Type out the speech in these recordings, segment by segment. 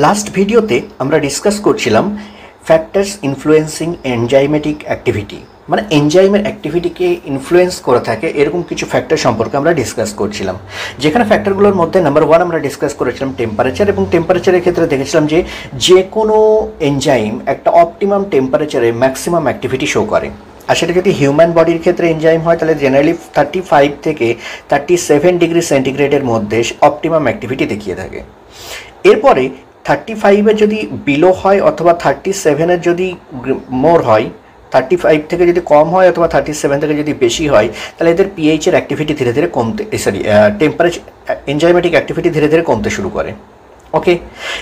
Last ভিডিওতে আমরা discuss করছিলাম ফ্যাক্টরস ইনফ্লুয়েন্সিং এনজাইমেটিক অ্যাক্টিভিটি, মানে এনজাইমের অ্যাক্টিভিটিকে ইনফ্লুয়েন্স করে থাকে এরকম কিছু ফ্যাক্টর সম্পর্কে আমরা ডিসকাস করছিলাম। যেখানে ফ্যাক্টরগুলোর মধ্যে নাম্বার 1 আমরা ডিসকাস করেছিলাম টেম্পারেচার, এবং টেম্পারেচারের ক্ষেত্রে দেখেছিলাম যে কোনো এনজাইম একটা অপটিমাম টেম্পারেচারে ম্যাক্সিমাম অ্যাক্টিভিটি শো করে। আর সেটা যদি হিউম্যান বডির ক্ষেত্রে এনজাইম হয় তাহলে জেনারেলি 35 থেকে 37 ডিগ্রি সেন্টিগ্রেডের মধ্যে অপটিমাম অ্যাক্টিভিটি দেখিয়ে থাকে। এরপরে 35-এর যদি বিলো হয় অথবা 37-এর যদি মোর হয়, 35 থেকে যদি কম হয় অথবা 37 থেকে যদি বেশি হয়, তাহলে এদের পিএইচের অ্যাক্টিভিটি ধীরে ধীরে কমতে টেম্পারেচার এনজাইমেটিক অ্যাক্টিভিটি ধীরে ধীরে কমতে শুরু করে। ওকে,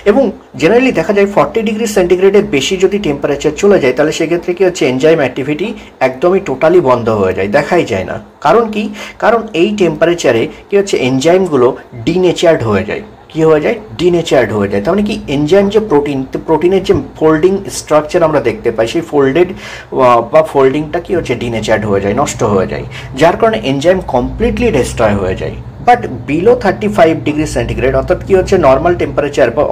এবং জেনারেলি দেখা যায় 40 ডিগ্রি সেন্টিগ্রেডের বেশি যদি টেম্পারেচার চলে যায় তাহলে সেক্ষেত্রে কী হচ্ছে, এনজাইম অ্যাক্টিভিটি একদমই টোটালি বন্ধ হয়ে যায়, দেখাই যায় না। কারণ কি? কারণ এই টেম্পারেচারে কী হচ্ছে, এনজাইমগুলো ডিনেচার্ড হয়ে যায়। কী হয়ে যায়? ডিনেচার্ড হয়ে যায়। তার মানে কি, এনজাইম যে প্রোটিনের যে ফোল্ডিং স্ট্রাকচার আমরা দেখতে পাই, সেই ফোল্ডিংটা কী হচ্ছে, ডিনেচার্ড হয়ে যায়, নষ্ট হয়ে যায়, যার কারণে এনজাইম কমপ্লিটলি ডিস্ট্রয় হয়ে যায়। বাট বিলো 35 ডিগ্রি সেন্টিগ্রেড অর্থাৎ কী হচ্ছে, নর্মাল টেম্পারেচার বা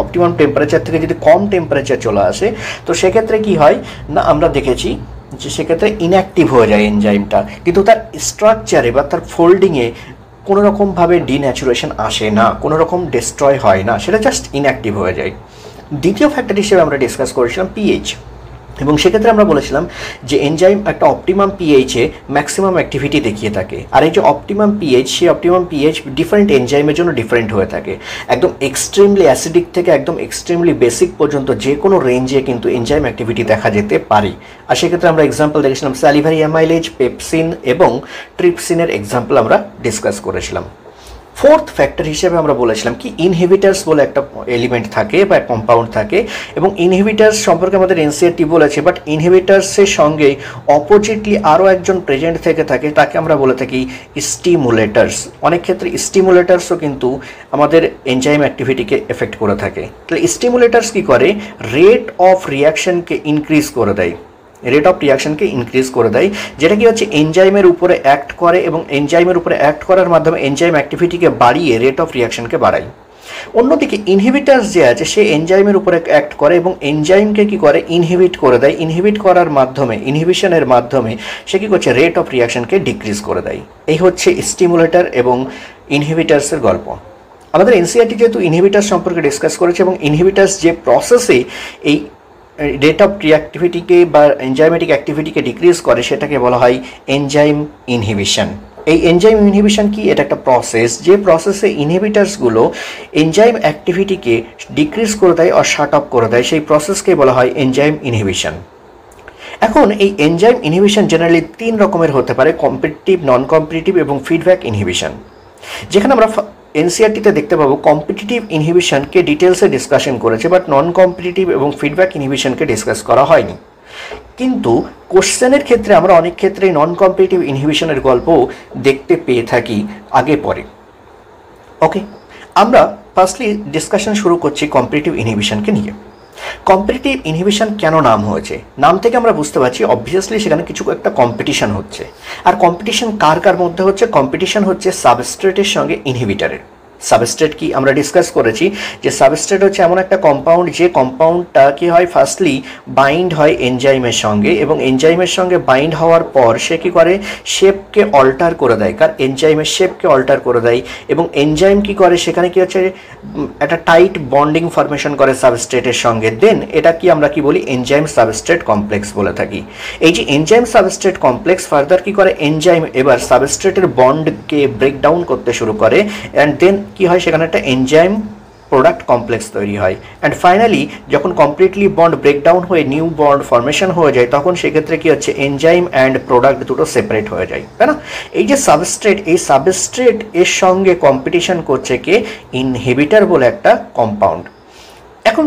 অপটিমাম টেম্পারেচার থেকে যদি কম টেম্পারেচার চলে আসে, তো সেক্ষেত্রে কি হয় না, আমরা দেখেছি যে সেক্ষেত্রে ইনঅ্যাক্টিভ হয়ে যায় এনজাইমটা, কিন্তু তার স্ট্রাকচারে বা তার ফোল্ডিংয়ে কোনো রকমভাবে ডিন্যাচুরেশন আসে না, কোনো রকম ডিস্ট্রয় হয় না, সেটা জাস্ট ইনঅ্যাক্টিভ হয়ে যায়। দ্বিতীয় ফ্যাক্টর হিসেবে আমরা ডিসকাস করেছিলাম পিএইচ, এবং সেক্ষেত্রে আমরা বলেছিলাম যে এনজাইম একটা অপটিমাম পিএইচে ম্যাক্সিমাম অ্যাক্টিভিটি দেখিয়ে থাকে। আর এই যে অপটিমাম পিএইচ, সেই অপটিমাম পিএইচ ডিফারেন্ট এনজাইমের জন্য ডিফারেন্ট হয়ে থাকে। একদম এক্সট্রিমলি অ্যাসিডিক থেকে একদম এক্সট্রিমলি বেসিক পর্যন্ত যে কোনো রেঞ্জে কিন্তু এনজাইম অ্যাক্টিভিটি দেখা যেতে পারে। আর সেক্ষেত্রে আমরা এক্সাম্পল দেখেছিলাম স্যালিভারি অ্যামাইলেজ, পেপসিন এবং ট্রিপসিনের এক্সাম্পল আমরা ডিসকাস করেছিলাম। ফোর্থ ফ্যাক্টর হিসেবে আমরা বলেছিলাম কি, ইনহিবিটার্স বলে একটা এলিমেন্ট থাকে বা কম্পাউন্ড থাকে, এবং ইনহিবিটার্স সম্পর্কে আমাদের এনসিইআরটি বলেছে, বাট ইনহিবিটার্সের সঙ্গে অপোজিটলি আরও একজন প্রেজেন্ট থেকে থাকে, তাকে আমরা বলে থাকি স্টিমুলেটার্স। অনেক ক্ষেত্রে স্টিমুলেটার্সও কিন্তু আমাদের এনজাইম অ্যাক্টিভিটিকে এফেক্ট করে থাকে। তাহলে স্টিমুলেটার্স কী করে, রেট অফ রিয়াকশনকে ইনক্রিজ করে দেয়, রেট অফ রিয়াকশনকে ইনক্রিজ করে দেয়, যেটা কি হচ্ছে এনজাইমের উপরে অ্যাক্ট করে, এবং এনজাইমের উপরে অ্যাক্ট করার মাধ্যমে এনজাইম অ্যাক্টিভিটিকে বাড়িয়ে রেট অফ রিয়াকশনকে বাড়ায়। অন্যদিকে ইনহিবিটার্স যে আছে, সে এনজাইমের উপরে অ্যাক্ট করে এবং এনজাইমকে কি করে, ইনহিবিট করে দেয়। ইনহিবিট করার মাধ্যমে, ইনহিবিশনের মাধ্যমে সে কী করছে, রেট অফ রিয়াকশনকে ডিক্রিজ করে দেয়। এই হচ্ছে স্টিমুলেটর এবং ইনহিবিটার্সের গল্প। আমাদের এনসিইআরটি যেহেতু ইনহিবিটার্স সম্পর্কে ডিসকাস করেছে, এবং ইনহিবিটার্স যে প্রসেসে এই রেট অফ রিঅ্যাক্টিভিটিকে বা এনজাইমেটিক অ্যাক্টিভিটিকে ডিক্রিজ করে, সেটাকে বলা হয় এনজাইম ইনহিবিশন। এই এনজাইম ইনহিবিশন কি? এটা একটা প্রসেস, যে প্রসেসে ইনহিবিটার্সগুলো এনজাইম অ্যাক্টিভিটিকে ডিক্রিজ করে দেয় আর শাট অফ করে দেয়, সেই প্রসেসকে বলা হয় এনজাইম ইনহিবিশন। এখন এই এনজাইম ইনহিবিশন জেনারেলি 3 রকমের হতে পারে, কম্পিটিটিভ, নন কম্পিটিটিভ এবং ফিডব্যাক ইনহিবিশন। যেখানে আমরা এনসিইআরটিতে দেখতে পাবো কম্পিটিটিভ ইনহিবিশনকে ডিটেলসে ডিসকাশন করেছে, বাট নন কম্পিটিটিভ এবং ফিডব্যাক ইনহিবিশনকে ডিসকাস করা হয়নি। কিন্তু কোশ্চেনের ক্ষেত্রে আমরা অনেক ক্ষেত্রেই নন কম্পিটিটিভ ইনহিবিশনের গল্প দেখতে পেয়ে থাকি আগে পরে। ওকে, আমরা ফার্স্টলি ডিসকাশন শুরু করছি কম্পিটিটিভ ইনহিবিশনকে নিয়ে। কম্পিটিটিভ ইনহিবিশন কেন নাম হয়েছে? নাম থেকে আমরা বুঝতে পারছি অবভিয়াসলি সেখানে কিছু একটা কম্পিটিশন হচ্ছে। আর কম্পিটিশন কার কার মধ্যে হচ্ছে? কম্পিটিশন হচ্ছে সাবস্ট্রেটের সঙ্গে ইনহিবিটারের। সাবস্ট্রেট কি আমরা ডিসকাস করেছি যে সাবস্ট্রেট হচ্ছে এমন একটা কম্পাউন্ড, যে কম্পাউন্ডটা কি হয়, ফার্স্টলি বাইন্ড হয় এনজাইমের সঙ্গে, এবং এনজাইমের সঙ্গে বাইন্ড হওয়ার পর সে কী করে, শেপকে অল্টার করে দেয়, কার এনজাইমের শেপকে অল্টার করে দেয়, এবং এনজাইম কি করে, সেখানে কি হচ্ছে একটা টাইট বন্ডিং ফরমেশন করে সাবস্ট্রেটের সঙ্গে। দেন এটা কি আমরা কি বলি, এনজাইম সাবস্ট্রেট কমপ্লেক্স বলে থাকি। এই যে এনজাইম সাবস্ট্রেট কমপ্লেক্স ফার্দার কি করে, এনজাইম এবার সাবস্ট্রেটের বন্ডকে ব্রেকডাউন করতে শুরু করে, অ্যান্ড দেন কি হয়, সেখানে একটা এনজাইম প্রোডাক্ট কমপ্লেক্স তৈরি হয়। অ্যান্ড ফাইনালি যখন কমপ্লিটলি বন্ড ব্রেকডাউন হয়ে নিউ বন্ড ফরমেশন হয়ে যায়, তখন সেক্ষেত্রে কি হচ্ছে, এনজাইম অ্যান্ড প্রোডাক্ট দুটো সেপারেট হয়ে যায়, তাই না? এই যে সাবস্ট্রেট, এই সাবস্ট্রেট এর সঙ্গে কম্পিটিশন করছে কে, ইনহিবিটর বলে একটা কম্পাউন্ড। এখন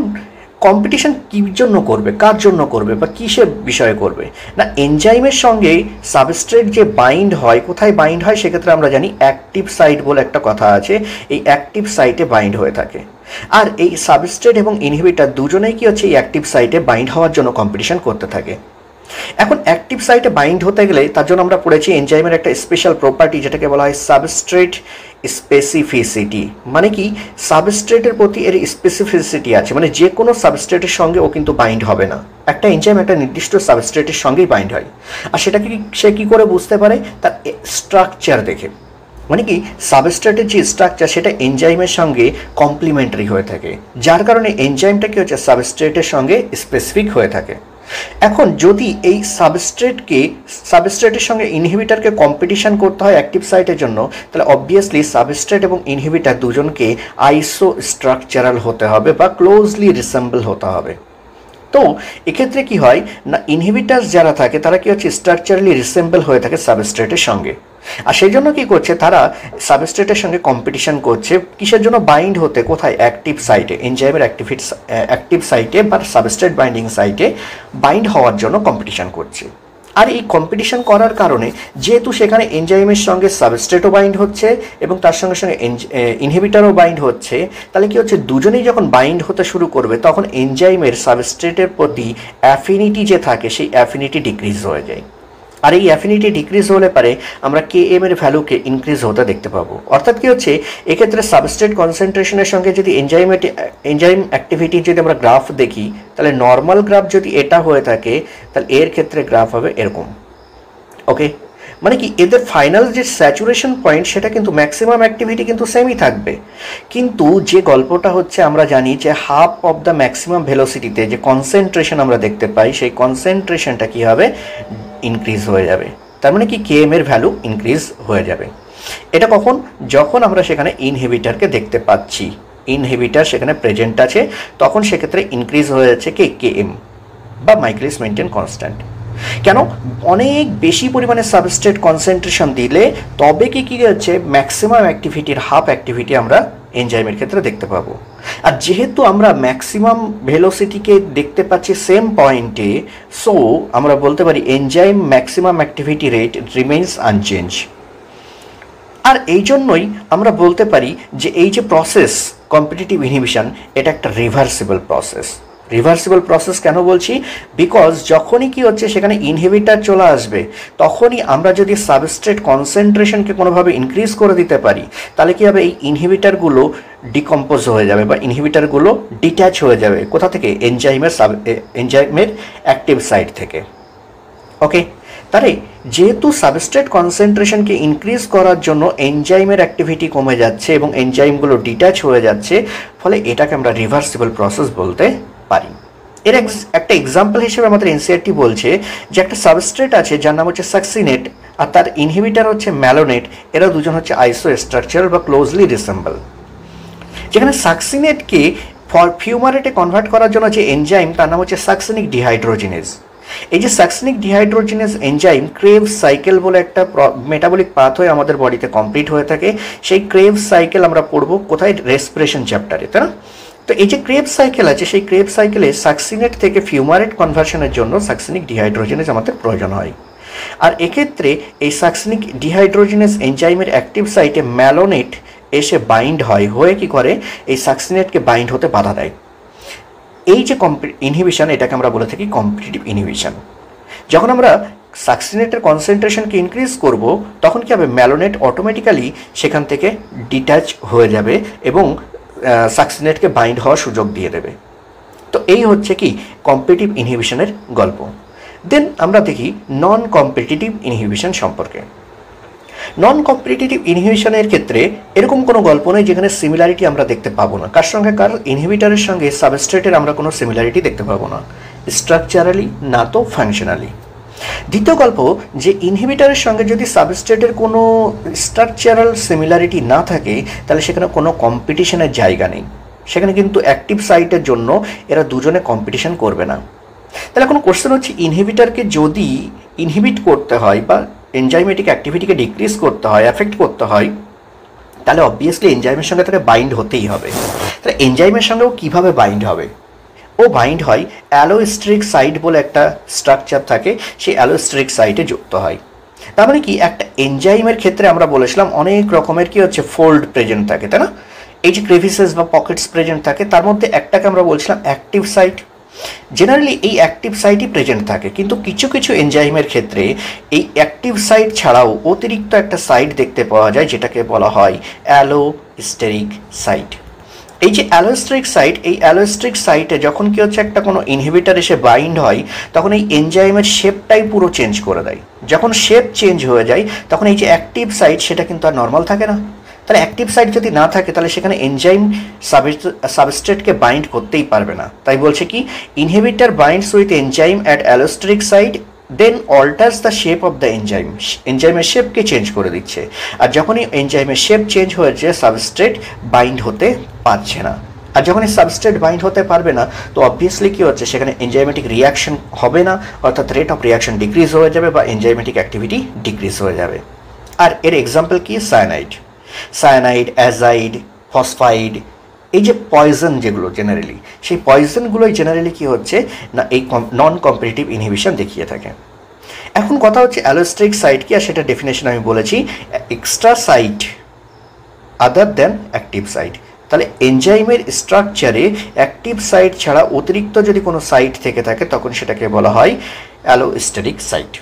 কম্পিটিশন কির জন্য করবে, কার জন্য করবে, বা কিসের বিষয়ে করবে না, এনজাইমের সঙ্গে সাবস্ট্রেট যে বাইন্ড হয়, কোথায় বাইন্ড হয়, সেক্ষেত্রে আমরা জানি অ্যাক্টিভ সাইট বলে একটা কথা আছে, এই অ্যাক্টিভ সাইটে বাইন্ড হয়ে থাকে। আর এই সাবস্ট্রেট এবং ইনহিবিটর দুজনেই কি হচ্ছে, এই অ্যাক্টিভ সাইটে বাইন্ড হওয়ার জন্য কম্পিটিশন করতে থাকে। এখন অ্যাক্টিভ সাইটে বাইন্ড হতে গেলে তার জন্য আমরা পড়েছি এনজাইমের একটা স্পেশাল প্রপার্টি যেটাকে বলা হয় সাবস্ট্রেট স্পেসিফিসিটি। মানে কি, সাবস্ট্রেটের প্রতি এর স্পেসিফিসিটি আছে, মানে যে কোনো সাবস্ট্রেটের সঙ্গে ও কিন্তু বাইন্ড হবে না। একটা এনজাইম একটা নির্দিষ্ট সাবস্ট্রেটের সঙ্গেই বাইন্ড হয়, আর সেটাকে সে কী করে বুঝতে পারে? তার স্ট্রাকচার দেখে। মানে কি, সাবস্ট্রেটের যে স্ট্রাকচার সেটা এনজাইমের সঙ্গে কমপ্লিমেন্টারি হয়ে থাকে, যার কারণে এনজাইমটা কি হচ্ছে সাবস্ট্রেটের সঙ্গে স্পেসিফিক হয়ে থাকে। এখন যদি এই সাবস্ট্রেটের সঙ্গে ইনহিবিটারকে কম্পিটিশন করতে হয় অ্যাক্টিভ সাইটের জন্য, তাহলে অবভিয়াসলি সাবস্ট্রেট এবং ইনহিবিটার দুজনকে আইসো স্ট্রাকচারাল হতে হবে বা ক্লোজলি রিসেম্বল হতে হবে। তো এক্ষেত্রে কি হয় না, ইনহিবিটার্স যারা থাকে তারা কি হচ্ছে স্ট্রাকচারালি রিসেম্বল হয়ে থাকে সাবস্ট্রেটের সঙ্গে, আর সেই জন্য কী করছে, তারা সাবস্ট্রেটের সঙ্গে কম্পিটিশন করছে কিসের জন্য? বাইন্ড হতে। কোথায়? অ্যাক্টিভ সাইটে, এনজাইমের অ্যাক্টিভ সাইটে বা সাবস্ট্রেট বাইন্ডিং সাইটে বাইন্ড হওয়ার জন্য কম্পিটিশন করছে। আর এই কম্পিটিশন করার কারণে যেহেতু সেখানে এনজাইমের সঙ্গে সাবস্ট্রেটও বাইন্ড হচ্ছে এবং তার সঙ্গে সঙ্গে ইনহিবিটারও বাইন্ড হচ্ছে, তাহলে কি হচ্ছে, দুজনেই যখন বাইন্ড হতে শুরু করবে তখন এনজাইমের সাবস্ট্রেটের প্রতি অ্যাফিনিটি যে থাকে সেই অ্যাফিনিটি ডিক্রিজ হয়ে যায়। আর এই অ্যাফিনিটি ডিক্রিজ হলে পারে আমরা Km এর ভ্যালুকে ইনক্রিজ হতে দেখতে পাবো। অর্থাৎ কি হচ্ছে, এক্ষেত্রে সাবস্ট্রেট কনসেন্ট্রেশনের সঙ্গে যদি এনজাইম অ্যাক্টিভিটি যদি আমরা গ্রাফ দেখি, তাহলে নর্মাল গ্রাফ যদি এটা হয়ে থাকে তাহলে এর ক্ষেত্রে গ্রাফ হবে এরকম। ওকে, মানে কি, এদের ফাইনাল যে স্যাচুরেশন পয়েন্ট সেটা কিন্তু ম্যাক্সিমাম অ্যাক্টিভিটি কিন্তু সেমই থাকবে, কিন্তু যে গল্পটা হচ্ছে আমরা জানি যে হাফ অফ দ্য ম্যাক্সিমাম ভেলোসিটিতে যে কনসেন্ট্রেশন আমরা দেখতে পাই সেই কনসেন্ট্রেশনটা কী হবে? ইনক্রিজ হয়ে যাবে। তার মানে কি, Km এর ভ্যালু ইনক্রিজ হয়ে যাবে। এটা কখন? যখন আমরা সেখানে ইনহিবিটারকে দেখতে পাচ্ছি, ইনহিবিটার সেখানে প্রেজেন্ট আছে, তখন সেক্ষেত্রে ইনক্রিজ হয়ে যাচ্ছে Km বা মাইকেলিস মেন্টেন কনস্ট্যান্ট। কেন? অনেক বেশি পরিমাণে সাবস্ট্রেট কনসেন্ট্রেশন দিলে তবে কি হচ্ছে, ম্যাক্সিমাম অ্যাক্টিভিটির হাফ অ্যাক্টিভিটি আমরা এনজাইমের ক্ষেত্রে দেখতে পাবো। আর যেহেতু আমরা ম্যাক্সিমাম ভেলোসিটিকে দেখতে পাচ্ছি সেম পয়েন্টে, সো আমরা বলতে পারি enzyme maximum activity rate remains unchanged. আর এই জন্যই আমরা বলতে পারি যে এই যে প্রসেস কম্পিটিটিভ ইনহিবিশন, এটা একটা রিভার্সিবল প্রসেস। রিভার্সিবল প্রসেস কেন বলছি? বিকজ যখনই কি হচ্ছে সেখানে ইনহিবিটার চলে আসবে, তখনই আমরা যদি সাবস্ট্রেট কনসেন্ট্রেশনকে কোনোভাবে ইনক্রিজ করে দিতে পারি, তাহলে কী হবে, এই ইনহিবিটারগুলো ডিকম্পোজ হয়ে যাবে বা ইনহিবিটারগুলো ডিট্যাচ হয়ে যাবে। কোথা থেকে? এনজাইমের অ্যাক্টিভ সাইট থেকে। ওকে, তাহলে যেহেতু সাবস্ট্রেট কনসেন্ট্রেশনকে ইনক্রিজ করার জন্য এনজাইমের অ্যাক্টিভিটি কমে যাচ্ছে এবং এনজাইমগুলো ডিট্যাচ হয়ে যাচ্ছে, ফলে এটাকে আমরা রিভার্সিবল প্রসেস বলতে পারি। এর একটা এক্সাম্পল হিসেবে আমাদের এনসিআরটি বলছে যে একটা সাবস্ট্রেট আছে যার নাম হচ্ছে সাকসিনেট আর তার ইনহিবিটার হচ্ছে ম্যালোনেট, এরা দুজন হচ্ছে আইসো স্ট্রাকচারাল বা ক্লোজলি রিসেম্বল। যেখানে সাকসিনেটকে ফিউমারেটে কনভার্ট করার জন্য যে এনজাইম তার নাম হচ্ছে সাকসিনিক ডিহাইড্রোজিনেজ। এই যে succinic dehydrogenase enzyme craves cycle বলে একটা মেটাবলিক পাথওয়ে আমাদের বডিতে কমপ্লিট হয়ে থাকে। সেই ক্রেভস সাইকেল আমরা পড়বো কোথায়? রেসপিরেশন চ্যাপ্টারে, তাই না? তো এই যে ক্রেভস সাইকেল আছে, সেই ক্রেভস সাইকেলে সাকসিনেট থেকে ফিউমারেট কনভার্সনের জন্য সাকসিনিক ডিহাইড্রোজিনেজ আমাদের প্রয়োজন হয়। আর এক্ষেত্রে এই সাকসিনিক ডিহাইড্রোজিনেজ এনজাইমের অ্যাক্টিভ সাইটে ম্যালোনেট এসে বাইন্ড হয়ে কি করে, এই সাকসিনেটকে বাইন্ড হতে বাধা দেয়। এই যে ইনহিবিশন, এটাকে আমরা বলে থাকি কম্পিটিটিভ ইনহিবিশন। যখন আমরা সাকসিনেটের কনসেন্ট্রেশনকে ইনক্রিজ করব, তখন কি হবে, ম্যালোনেট অটোমেটিক্যালি সেখান থেকে ডিট্যাচ হয়ে যাবে এবং সাকসিনেটকে বাইন্ড হওয়ার সুযোগ দিয়ে দেবে। তো এই হচ্ছে কি কম্পিটিটিভ ইনহিবিশনের গল্প। দেন আমরা দেখি নন কম্পিটিটিভ ইনহিবিশন সম্পর্কে। নন কম্পিটিটিভ ইনহিবিশনের ক্ষেত্রে এরকম কোনো গল্প নেই যেখানে সিমিলারিটি আমরা দেখতে পাবো না। কার সঙ্গে? কার ইনহিবিটারের সঙ্গে সাবস্ট্রেটের আমরা কোনো সিমিলারিটি দেখতে পাবো না, স্ট্রাকচারালি না তো ফাংশনালি। দ্বিতীয় গল্প যে ইনহিবিটারের সঙ্গে যদি সাবস্ট্রেটের কোনো স্ট্রাকচারাল সিমিলারিটি না থাকে, তাহলে সেখানে কোনো কম্পিটিশনের জায়গা নেই। সেখানে কিন্তু অ্যাক্টিভ সাইটের জন্য এরা দুজনে কম্পিটিশন করবে না। তাহলে কোনো কোশ্চেন হচ্ছে, ইনহিবিটারকে যদি ইনহিবিট করতে হয় বা এনজাইমেটিক অ্যাক্টিভিটিকে ডিক্রিজ করতে হয়, অ্যাফেক্ট করতে হয়, তাহলে অবভিয়াসলি এনজাইমের সঙ্গে তাকে বাইন্ড হতেই হবে। তাহলে এনজাইমের সঙ্গেও কীভাবে বাইন্ড হবে? ও বাইন্ড হয় অ্যালোস্টেরিক সাইট বলে একটা স্ট্রাকচার থাকে, সেই অ্যালোস্টেরিক সাইটে যুক্ত হয়। তার মানে কি, একটা এনজাইমের ক্ষেত্রে আমরা বলেছিলাম অনেক রকমের কি হচ্ছে ফোল্ড প্রেজেন্ট থাকে, তাই না? এই যে ক্রেভিসেস বা পকেটস প্রেজেন্ট থাকে, তার মধ্যে একটাকে আমরা বলছিলাম অ্যাক্টিভ সাইট। জেনারেলি এই অ্যাক্টিভ সাইটই প্রেজেন্ট থাকে, কিন্তু কিছু কিছু এনজাইমের ক্ষেত্রে এই অ্যাক্টিভ সাইট ছাড়াও অতিরিক্ত একটা সাইট দেখতে পাওয়া যায়, যেটাকে বলা হয় অ্যালোস্টেরিক সাইট। এই যে অ্যালোস্টেরিক সাইট, এই অ্যালোস্টেরিক সাইটে যখন কি হচ্ছে একটা কোনো ইনহিবিটর এসে বাইন্ড হয়, তখন এই এনজাইমের শেপটাই পুরো চেঞ্জ করে দেয়। যখন শেপ চেঞ্জ হয়ে যায় তখন এই যে অ্যাক্টিভ সাইট সেটা কিন্তু আর নর্মাল থাকে না। তাহলে অ্যাক্টিভ সাইট যদি না থাকে তাহলে সেখানে এনজাইম সাবস্ট্রেটকে বাইন্ড করতেই পারবে না। তাই বলছে কি, inhibitor binds with enzyme at allosteric site then alters the shape of the enzyme, এনজাইমের শেপকে চেঞ্জ করে দিচ্ছে। আর যখনই এনজাইমের শেপ চেঞ্জ হয়েছে সাবস্ট্রেট বাইন্ড হতে পারছে না। আর যখন এই সাবস্ট্রেট বাইন্ড হতে পারবে না, তো অবভিয়াসলি কী হচ্ছে, সেখানে এনজাইমেটিক রিয়াকশন হবে না, অর্থাৎ রেট অফ রিয়াকশন ডিক্রিজ হয়ে যাবে বা এনজাইমেটিক অ্যাক্টিভিটি ডিক্রিজ হয়ে যাবে। আর এর এক্সাম্পল কি, সায়ানাইড, অ্যাজাইড, ফসফাইড, এই যে পয়জন যেগুলো জেনারেলি, সেই পয়জনগুলোই জেনারেলি কী হচ্ছে না, এই নন কম্পিটিটিভ ইনহিবিশন দেখিয়ে থাকে। এখন কথা হচ্ছে অ্যালোস্টেরিক সাইট কি, আর সেটা ডেফিনেশন আমি বলেছি, এক্সট্রা সাইট আদার দেন অ্যাক্টিভ সাইট। তাহলে এনজাইমের স্ট্রাকচারে অ্যাক্টিভ সাইট ছাড়া অতিরিক্ত যদি কোনো সাইট থেকে থাকে তখন সেটাকে বলা হয় অ্যালোস্টেরিক সাইট।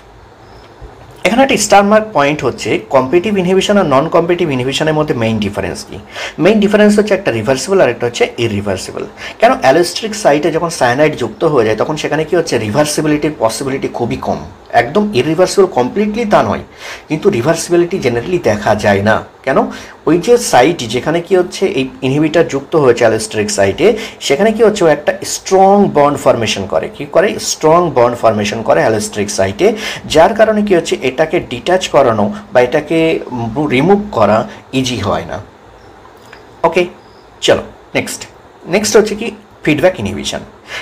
এখানে একটা স্টার মার্ক পয়েন্ট হচ্ছে কম্পিটিটিভ ইনহিবিশন আর নন কম্পিটিটিভ ইনহিবিশনের মধ্যে মেইন ডিফারেন্স কি। মেইন ডিফারেন্স হচ্ছে একটা রিভার্সিবল আর একটা হচ্ছে ইরিভার্সিবল। কেন, অ্যালোস্টেরিক সাইটে যখন সায়ানাইড যুক্ত হয়ে যায় তখন সেখানে কি হচ্ছে, রিভার্সিবিলিটির পসিবিলিটি খুবই কম, একদম ইরিভার্সিবল কমপ্লিটলি তা নয়, কিন্তু রিভার্সিবিলিটি জেনারেলি দেখা যায় না। কেন, ওই যে সাইট যেখানে কি হচ্ছে এই ইনহিবিটর যুক্ত হয়েছে অ্যালোস্টেরিক সাইটে, সেখানে কি হচ্ছে ও একটা স্ট্রং বন্ড ফর্মেশন করে, কি করে, স্ট্রং বন্ড ফর্মেশন করে অ্যালোস্টেরিক সাইটে, যার কারণে কি হচ্ছে এটাকে ডিট্যাচ করানো বা এটাকে রিমুভ করা ইজি হয় না। ওকে, চলো নেক্সট হচ্ছে কি ফিডব্যাক ইনহিবিশন।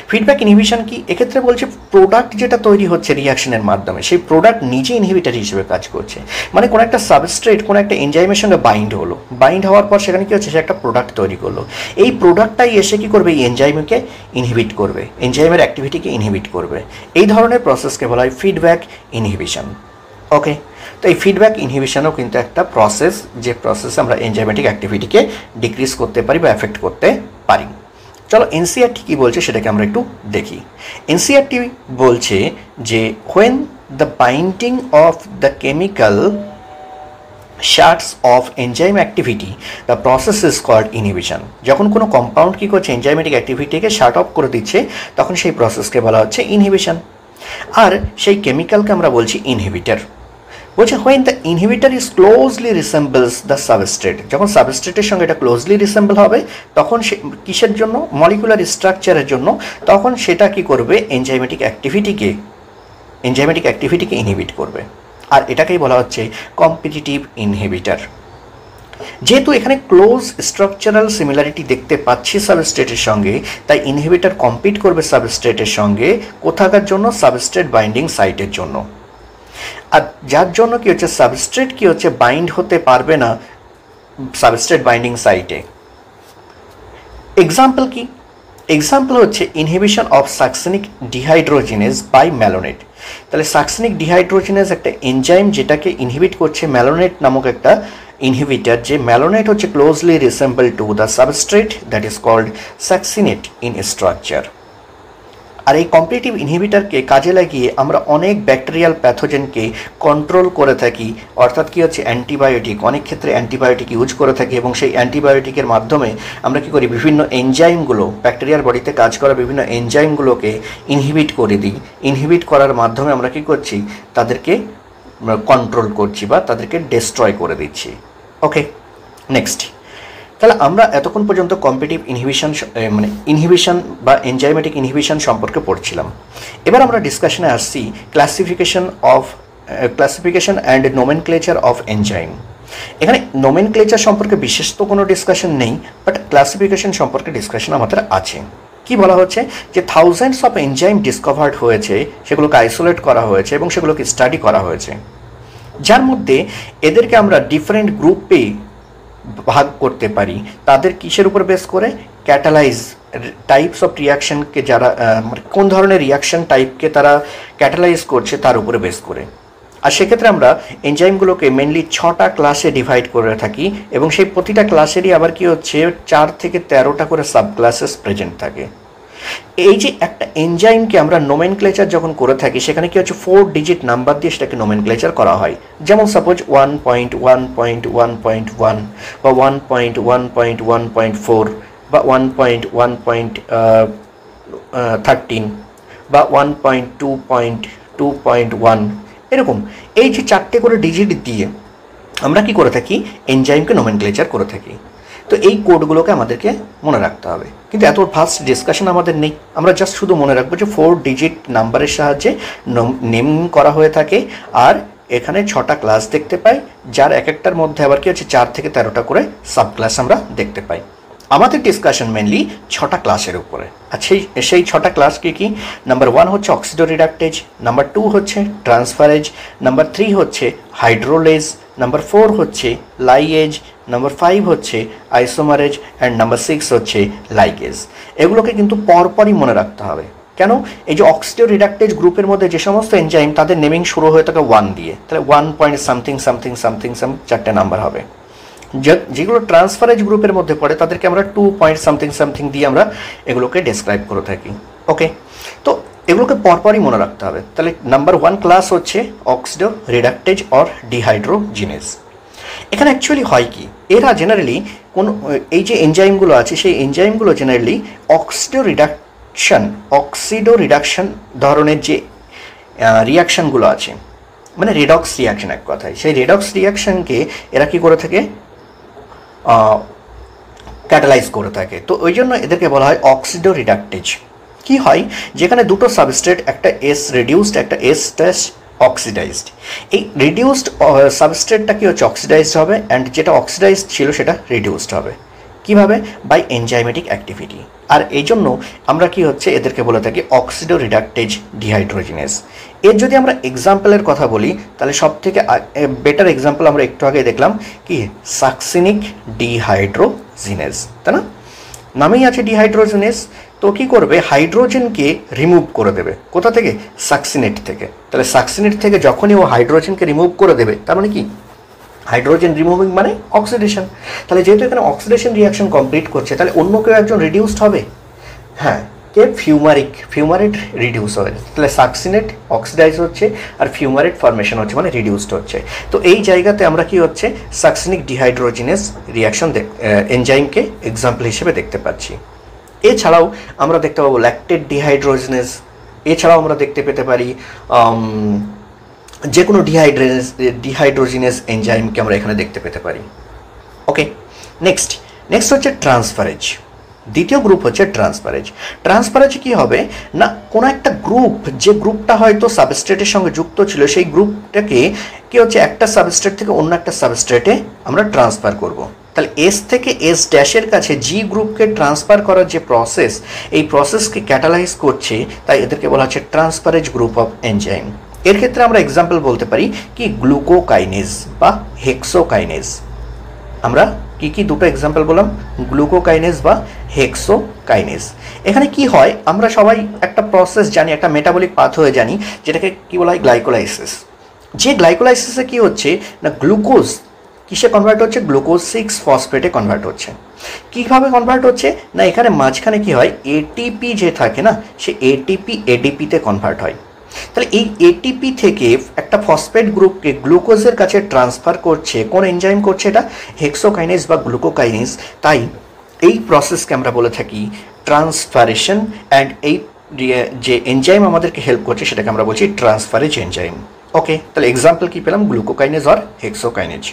ফিডব্যাক ইনহিবিশন কি, এক্ষেত্রে বলছে প্রোডাক্ট যেটা তৈরি হচ্ছে রিয়াকশনের মাধ্যমে, সেই প্রোডাক্ট নিজে ইনহিবিটর হিসেবে কাজ করছে। মানে কোনো একটা সাবস্ট্রেট কোনো একটা এনজাইমের সঙ্গে বাইন্ড হলো, বাইন্ড হওয়ার পর সেখানে কি হচ্ছে, সে একটা প্রোডাক্ট তৈরি করলো। এই প্রোডাক্টটাই এসে কি করবে, এই এনজাইমকে ইনহিবিট করবে, এনজাইমের অ্যাক্টিভিটিকে ইনহিবিট করবে। এই ধরনের প্রসেসকে বলা হয় ফিডব্যাক ইনহিবিশন। ওকে, তো এই ফিডব্যাক ইনহিবিশনও কিন্তু একটা প্রসেস, যে প্রসেসে আমরা এনজাইমেটিক অ্যাক্টিভিটিকে ডিক্রিজ করতে পারি বা এফেক্ট করতে পারি। চলো এনসিআরটি কী বলছে সেটাকে আমরা একটু দেখি। এনসিআরটি বলছে যে when the binding of the chemical shuts off enzyme activity the process is called inhibition. যখন কোনো কম্পাউন্ড কী করছে, এনজাইমেটিক অ্যাক্টিভিটিকে শার্ট অফ করে দিচ্ছে, তখন সেই প্রসেসকে বলা হচ্ছে ইনহিবিশন। আর সেই কেমিক্যালকে আমরা বলছি ইনহিবিটর। বলছে when the inhibitor is closely resembles the substrate, যখন সাবস্ট্রেটের সঙ্গে এটা ক্লোজলি রিসেম্বল হবে তখন সে কিসের জন্য, মলিকুলার স্ট্রাকচারের জন্য, তখন সেটা কি করবে, এনজাইমেটিক অ্যাক্টিভিটিকে ইনহিবিট করবে। আর এটাকেই বলা হচ্ছে কম্পিটিটিভ ইনহিবিটর। যেহেতু এখানে ক্লোজ স্ট্রাকচারাল সিমিলারিটি দেখতে পাচ্ছি সাবস্ট্রেটের সঙ্গে, তাই ইনহিবিটর কম্পিট করবে সাবস্ট্রেটের সঙ্গে, কোথাকার জন্য, সাবস্ট্রেট বাইন্ডিং সাইটের জন্য। আর যার জন্য কি হচ্ছে, সাবস্ট্রেট কি হচ্ছে, বাইন্ড হতে পারবে না সাবস্ট্রেট বাইন্ডিং সাইটে। এক্সাম্পল কি, এক্সাম্পল হচ্ছে inhibition of succinic dehydrogenase by malonate. তাহলে সাকসেনিক ডিহাইড্রোজিনেজ একটা এনজাইম যেটাকে ইনহিবিট করছে ম্যালোনেট নামক একটা ইনহিবিটর, যে ম্যালোনেট হচ্ছে closely resemble to the substrate that is called succinate in structure. আর এই কম্পিটিটিভ ইনহিবিটরকে কাজে লাগিয়ে আমরা অনেক ব্যাকটেরিয়াল প্যাথোজেনকে কন্ট্রোল করে থাকি, অর্থাৎ কী হচ্ছে, অ্যান্টিবায়োটিক, অনেক ক্ষেত্রে অ্যান্টিবায়োটিক ইউজ করে থাকি, এবং সেই অ্যান্টিবায়োটিকের মাধ্যমে আমরা কী করি, বিভিন্ন এনজাইমগুলো, ব্যাকটেরিয়ার বডিতে কাজ করা বিভিন্ন এনজাইমগুলোকে ইনহিবিট করে দিই। ইনহিবিট করার মাধ্যমে আমরা কী করছি, তাদেরকে কন্ট্রোল করছি বা তাদেরকে ডেস্ট্রয় করে দিচ্ছি। ওকে, নেক্সট, তাহলে আমরা এতক্ষণ পর্যন্ত কম্পিটিটিভ ইনহিবিশন বা এনজাইমেটিক ইনহিবিশন সম্পর্কে পড়ছিলাম। এবার আমরা ডিসকাশনে আসছি classification and nomenclature of enzyme. এখানে নোমেনক্লেচার সম্পর্কে বিশেষ তো কোনো ডিসকাশন নেই, বাট ক্লাসিফিকেশন সম্পর্কে ডিসকাশন আমাদের আছে। কি বলা হচ্ছে, যে থাউজেন্ডস অফ এনজাইম ডিসকভার্ড হয়েছে, সেগুলোকে আইসোলেট করা হয়েছে এবং সেগুলোকে স্টাডি করা হয়েছে, যার মধ্যে এদেরকে আমরা ডিফারেন্ট গ্রুপে ভাগ করতে পারি। তাদের কিসের উপর বেস করে, ক্যাটালাইজ টাইপস অফ রিয়াকশনকে, যারা কোন ধরনের রিয়াকশন টাইপকে তারা ক্যাটালাইজ করছে তার উপরে বেস করে। আর সেক্ষেত্রে আমরা এনজাইমগুলোকে মেনলি 6টা ক্লাসে ডিভাইড করে থাকি, এবং সেই প্রতিটা ক্লাসেরই আবার কি হচ্ছে 4 থেকে 13টা করে সাব ক্লাসেস প্রেজেন্ট থাকে। এই যে একটা এনজাইমকে আমরা নোমেনক্লেচার যখন করে থাকি সেখানে কি হচ্ছে 4 ডিজিট নাম্বার দিয়ে সেটাকে নোমেনক্লেচার করা হয়। যেমন সাপোজ 1.1.1.1 বা 1.1.1.4 বা 1.1.13 বা 1.2.2.1 এরকম এই যে 4টে করে ডিজিট দিয়ে আমরা কি করে থাকি, এনজাইমকে নোমেনক্লেচার করে থাকি। তো এই কোডগুলোকে আমাদেরকে মনে রাখতে হবে, কিন্তু এত ফাস্ট ডিসকাশন আমাদের নেই। আমরা জাস্ট শুধু মনে রাখবো যে 4 ডিজিট নাম্বারের সাহায্যে নেমিং করা হয়ে থাকে, আর এখানে 6টা ক্লাস দেখতে পাই, যার এক একটার মধ্যে আবার কি হচ্ছে 4 থেকে 13টা করে সাব ক্লাস আমরা দেখতে পাই। আমাদের ডিসকাশন মেনলি 6টা ক্লাসের উপরে। আর সেই 6টা ক্লাস কি? নাম্বার 1 হচ্ছে অক্সিডো রিডাক্টেজ, নাম্বার 2 হচ্ছে ট্রান্সফারেজ, নাম্বার 3 হচ্ছে হাইড্রোলেজ, নাম্বার 4 হচ্ছে লাইয়েজ, নাম্বার 5 হচ্ছে আইসোমারেজ, অ্যান্ড নাম্বার 6 হচ্ছে লাইগেজ। এগুলোকে কিন্তু পরপরই মনে রাখতে হবে। কেন? এই যে অক্সিডো রিডাক্টেজ গ্রুপের মধ্যে যে সমস্ত এনজাইম তাদের নেমিং শুরু হয়ে থাকে 1 দিয়ে, তাহলে 1 point something something something some 4টে নাম্বার হবে। যেগুলো ট্রান্সফারেজ গ্রুপের মধ্যে পড়ে তাদেরকে আমরা 2 পয়েন্ট সামথিং সামথিং দিয়ে আমরা এগুলোকে ডেসক্রাইব করে থাকি। ওকে, তো এগুলোকে পরপরই মনে রাখতে হবে। তাহলে নাম্বার 1 ক্লাস হচ্ছে অক্সিডো রিডাক্টেজ অর ডিহাইড্রোজিনেজ। এখানে অ্যাকচুয়ালি হয় কি, এরা জেনারেলি কোনো এই যে এনজাইমগুলো আছে সেই এনজাইমগুলো জেনারেলি অক্সিডো রিডাকশন ধরনের যে রিয়াকশানগুলো আছে, মানে রেডক্স রিয়াকশান এক কথায়, সেই রেডক্স রিয়াকশানকে এরা কি করে থাকে, ক্যাটালাইজ করে থাকে। তো ওই জন্য এদেরকে বলা হয় অক্সিডো রিডাক্টেজ। কি হয়, যেখানে দুটো সাবস্ট্রেট, একটা এস রিডিউসড একটা এস ড্যাশ অক্সিডাইজড, এই রিডিউসড সাবস্ট্রেটটা কি হচ্ছে অক্সিডাইজড হবে, অ্যান্ড যেটা অক্সিডাইজড ছিল সেটা রিডিউসড হবে। কিভাবে? By enzymatic activity. আর এই জন্য আমরা কি হচ্ছে এদেরকে বলে থাকি অক্সিডো রিডাক্টেজ ডিহাইড্রোজিনেজ। এর যদি আমরা এক্সাম্পলের কথা বলি তাহলে সব থেকে বেটার এক্সাম্পল আমরা একটু আগে দেখলাম কি, সাকসিনিক ডিহাইড্রোজিনেজ, তাই না? নামেই আছে ডিহাইড্রোজিনেজ। তো কি করবে, হাইড্রোজেনকে রিমুভ করে দেবে। কোথা থেকে? সাকসিনেট থেকে। তাহলে সাকসিনেট থেকে যখনই ও হাইড্রোজেনকে রিমুভ করে দেবে, তার মানে কি, হাইড্রোজেন রিমুভিং মানে অক্সিডেশন। তাহলে যেহেতু এখানে অক্সিডেশন রিয়াকশন কমপ্লিট করছে, তাহলে অন্য কেউ একজন রিডিউসড হবে। হ্যাঁ, কে? ফিউমারেট রিডিউস হবে। তাহলে সাকসিনেট অক্সিডাইজ হচ্ছে আর ফিউমারেট ফর্মেশন হচ্ছে, মানে রিডিউসড হচ্ছে। তো এই জায়গাতে আমরা কি হচ্ছে সাকসিনিক ডিহাইড্রোজিনেজ রিয়াকশন এনজাইমকে এক্সাম্পল হিসেবে দেখতে পাচ্ছি। এছাড়াও আমরা দেখতে পাবো ল্যাকটেড ডিহাইড্রোজিনেজ। এছাড়াও আমরা দেখতে পেতে পারি যে কোনো ডিহাইড্রোজিনেজ এনজাইমকে আমরা এখানে দেখতে পেতে পারি। ওকে, নেক্সট হচ্ছে ট্রান্সফারেজ। দ্বিতীয় গ্রুপ হচ্ছে ট্রান্সফারেজ কি হবে না, কোনো একটা গ্রুপ, যে গ্রুপটা হয়তো সাবস্ট্রেটের সঙ্গে যুক্ত ছিল, সেই গ্রুপটাকে কি হচ্ছে একটা সাবস্ট্রেট থেকে অন্য একটা সাবস্ট্রেটে আমরা ট্রান্সফার করব। তাহলে এস থেকে এস ড্যাশের কাছে জি গ্রুপকে ট্রান্সফার করার যে প্রসেস, এই প্রসেসকে ক্যাটালাইজ করছে, তাই এদেরকে বলা হচ্ছে ট্রান্সফারেজ গ্রুপ অফ এনজাইম। এর ক্ষেত্রে আমরা এক্সাম্পল বলতে পারি কি, গ্লুকোকাইনেজ বা হেক্সোকাইনেজ। আমরা কি দুটো এক্সাম্পল বললাম, গ্লুকোকাইনেজ বা হেক্সোকাইনেজ। এখানে কি হয়, আমরা সবাই একটা প্রসেস জানি, একটা মেটাবলিক পাথওয়ে জানি, যেটাকে কি বলা হয়, গ্লাইকোলাইসিস। যে গ্লাইকোলাইসিসে কি হচ্ছে না, গ্লুকোজ কিসে কনভার্ট হচ্ছে, গ্লুকোজ 6 ফসফেটে কনভার্ট হচ্ছে। কীভাবে কনভার্ট হচ্ছে না, এখানে মাঝখানে কি হয়, এটিপি যে থাকে না, সে এটিপি এডিপিতে কনভার্ট হয়। তাহলে এই এটিপি থেকে একটা ফসফেট গ্রুপকে গ্লুকোজের কাছে ট্রান্সফার করছে কোন এনজাইম করছে, এটা হেক্সোকাইনেজ বা গ্লুকোকাইনেজ। তাই এই প্রসেসকে আমরা বলে থাকি ট্রান্সফারেশন, অ্যান্ড এই যে এনজাইম আমাদেরকে হেল্প করছে সেটাকে আমরা বলছি ট্রান্সফারেজ এনজাইম। ওকে, তাহলে এক্সাম্পল কি পেলাম, গ্লুকোকাইনেজ আর হেক্সোকাইনেজ।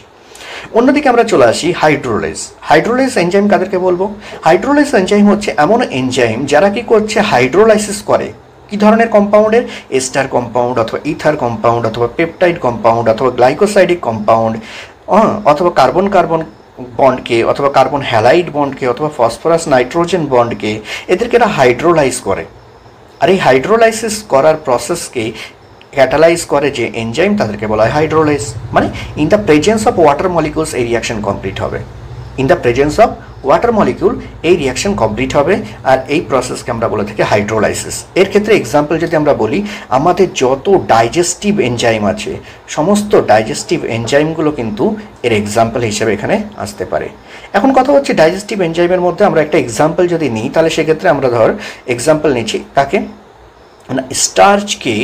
অন্যদিকে আমরা চলে আসি হাইড্রোলাইজ এনজাইম কাদেরকে বলবো? হাইড্রোলাইজ এনজাইম হচ্ছে এমন এনজাইম যারা কি করছে, হাইড্রোলাইসিস করে কি ধরনের কম্পাউন্ডের, এস্টার কম্পাউন্ড অথবা ইথার কম্পাউন্ড অথবা পেপটাইড কম্পাউন্ড অথবা গ্লাইকোসাইডিক কম্পাউন্ড অথবা কার্বন বন্ডকে অথবা কার্বন হ্যালাইড বন্ডকে অথবা ফসফরাস নাইট্রোজেন বন্ডকে, এদেরকে এরা হাইড্রোলাইজ করে। আর এই হাইড্রোলাইসিস করার প্রসেসকে ক্যাটালাইজ করে যে এনজাইম, তাদেরকে বলা হয় হাইড্রোলাইজ। মানে in the presence of water molecules এই রিয়াকশন কমপ্লিট হবে। In the presence of water molecule এই রিয়াকশন কমপ্লিট হবে, আর এই প্রসেসকে আমরা বলে থাকি হাইড্রোলাইসিস। এর ক্ষেত্রে এক্সাম্পল যদি আমরা বলি, আমাদের যত ডাইজেস্টিভ এনজাইম আছে সমস্ত ডাইজেস্টিভ এনজাইমগুলো কিন্তু এর এক্সাম্পল হিসেবে এখানে আসতে পারে। এখন কথা হচ্ছে ডাইজেস্টিভ এনজাইমের মধ্যে আমরা একটা এক্সাম্পল যদি নিই, তাহলে সেক্ষেত্রে আমরা ধর এক্সাম্পল নিচ্ছি তাকে স্টার্চকে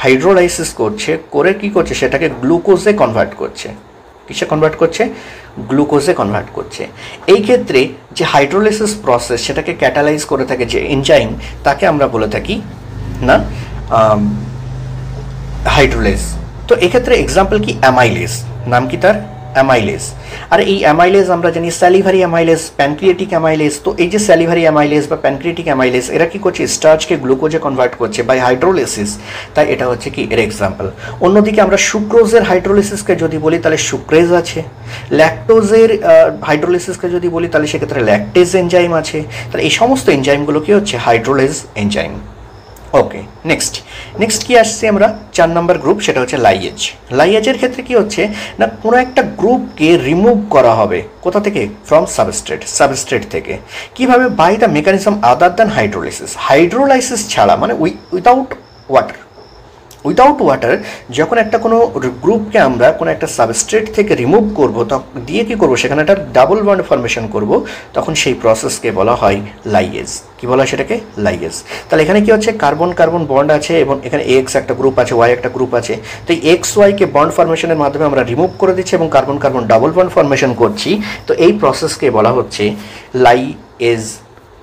হাইড্রোলাইসিস করছে, করে কি করছে সেটাকে গ্লুকোজে কনভার্ট করছে। কিসে কনভার্ট করছে? গ্লুকোজে কনভার্ট করছে। এই ক্ষেত্রে যে হাইড্রোলাইসিস প্রসেস সেটাকে ক্যাটালাইজ করে থাকে যে এনজাইম, তাকে আমরা বলে থাকি না হাইড্রোলাইজ। তো এক্ষেত্রে এক্সাম্পল কি? অ্যামাইলেজ। নাম কি তার? অ্যামাইলেজ। আর এই অ্যামাইলেজ আমরা জানি স্যালিভারি অ্যামাইলেজ, প্যানক্রিয়েটিক অ্যামাইলেজ। তো এই যে স্যালিভারি অ্যামাইলেজ বা প্যানক্রিয়েটিক অ্যামাইলেজ, এরা কি করছে? স্টার্চকে গ্লুকোজে কনভার্ট করছে বাই হাইড্রোলাইসিস। তাই এটা হচ্ছে কি এর এক্সাম্পল। অন্যদিকে আমরা সুক্রোজের হাইড্রোলাইসিসকে যদি বলি তাহলে সুক্রেজ আছে। ল্যাকটোজের হাইড্রোলাইসিসকে যদি বলি তাহলে সেক্ষেত্রে ল্যাকটেজ এনজাইম আছে। তাহলে এই সমস্ত এনজাইমগুলো কি হচ্ছে? Hydrolyse enzyme. ওকে, নেক্সট কি আসছে আমরা 4 নম্বর গ্রুপ, সেটা হচ্ছে লাইয়েজ। লাইয়েজের ক্ষেত্রে কি হচ্ছে না, কোনো একটা গ্রুপকে রিমুভ করা হবে কোথা থেকে? ফ্রম সাবস্ট্রেট থেকে। কিভাবে? By the mechanism other than hydrolysis ছাড়া, মানে উইদাউট ওয়াটার যখন একটা কোনো গ্রুপকে আমরা কোনো একটা সাবস্ট্রেট থেকে রিমুভ করব, তখন দিয়ে কী করবো? সেখানে একটা ডাবল বন্ড ফর্মেশন করব, তখন সেই প্রসেসকে বলা হয় লাইয়েজ। কি বলা হয় সেটাকে? লাইয়েজ। তাহলে এখানে কি হচ্ছে? কার্বন কার্বন বন্ড আছে এবং এখানে এক্স একটা গ্রুপ আছে, ওয়াই একটা গ্রুপ আছে। তো এই এক্স ওয়াইকে বন্ড ফর্মেশনের মাধ্যমে আমরা রিমুভ করে দিচ্ছি এবং carbon carbon double bond formation করছি। তো এই প্রসেসকে বলা হচ্ছে লাইয়েজ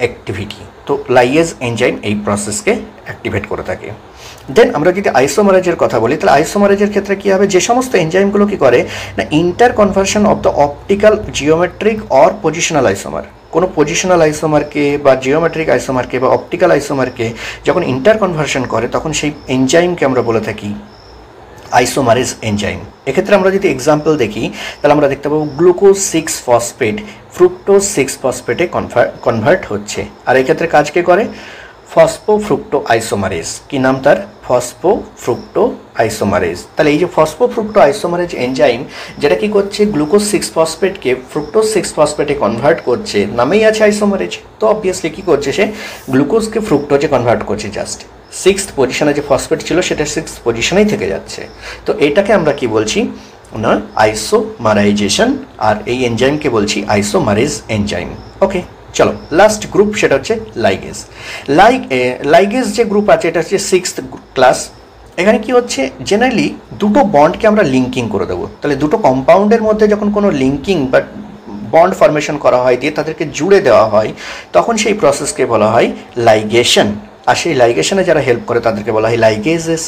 অ্যাক্টিভিটি। তো লাইয়েজ এনজাইম এই প্রসেসকে অ্যাক্টিভেট করে থাকে। দেন আমরা যদি আইসোমারেজের কথা বলি, তাহলে আইসোমারেজের ক্ষেত্রে কী হবে? যে সমস্ত এনজাইমগুলো কী করে না, inter conversion of the optical, geometric or positional isomer, কোনো পজিশনাল আইসোমারকে বা জিওমেট্রিক আইসোমারকে বা অপটিক্যাল আইসোমারকে যখন ইন্টার কনভার্সন করে, তখন সেই এনজাইমকে আমরা বলে থাকি আইসোমারেজ এনজাইম। এক্ষেত্রে আমরা যদি এক্সাম্পল দেখি, তাহলে আমরা দেখতে পাবো গ্লুকোজ 6 ফসফেট ফ্রুক্টোজ 6 ফসফেটে কনভার্ট হচ্ছে। আর এক্ষেত্রে কাজ কে করে? ফসফোফ্রুক্টো আইসোমারেজ। কি নাম তার? ফসফোফ্রুক্টো আইসোমারেজ। তাহলে এই যে ফসফোফ্রুক্টো আইসোমারেজ এনজাইম, যেটা কি করছে? গ্লুকোজ 6 ফসফেটকে ফ্রুক্টোজ 6 ফসফেটে কনভার্ট করছে, নামেই আছে আইসোমারেজ। তো অবভিয়াসলি কি করছে? সে গ্লুকোজকে ফ্রুক্টোজে কনভার্ট করছে। জাস্ট 6th পজিশনে যে ফসফেট ছিল সেটা 6th পজিশনেই থেকে যাচ্ছে। তো এটাকে আমরা কি বলছি না? আইসোমারাইজেশন। আর এই এনজাইমকে বলছি আইসোমারেজ এনজাইম। ওকে, চলো লাস্ট গ্রুপ, সেটা হচ্ছে লাইগেজ। লাইগেজ যে গ্রুপ আছে এটা হচ্ছে 6th ক্লাস। এখানে কি হচ্ছে? জেনারেলি দুটো বন্ডকে আমরা লিঙ্কিং করে দেবো। তাহলে দুটো কম্পাউন্ডের মধ্যে যখন কোনো লিঙ্কিং বা বন্ড ফরমেশন করা হয়, দিয়ে তাদেরকে জুড়ে দেওয়া হয়, তখন সেই প্রসেসকে বলা হয় লাইগেশন। আর সেই লাইগেশনে যারা হেল্প করে তাদেরকে বলা হয় লাইগেজেস।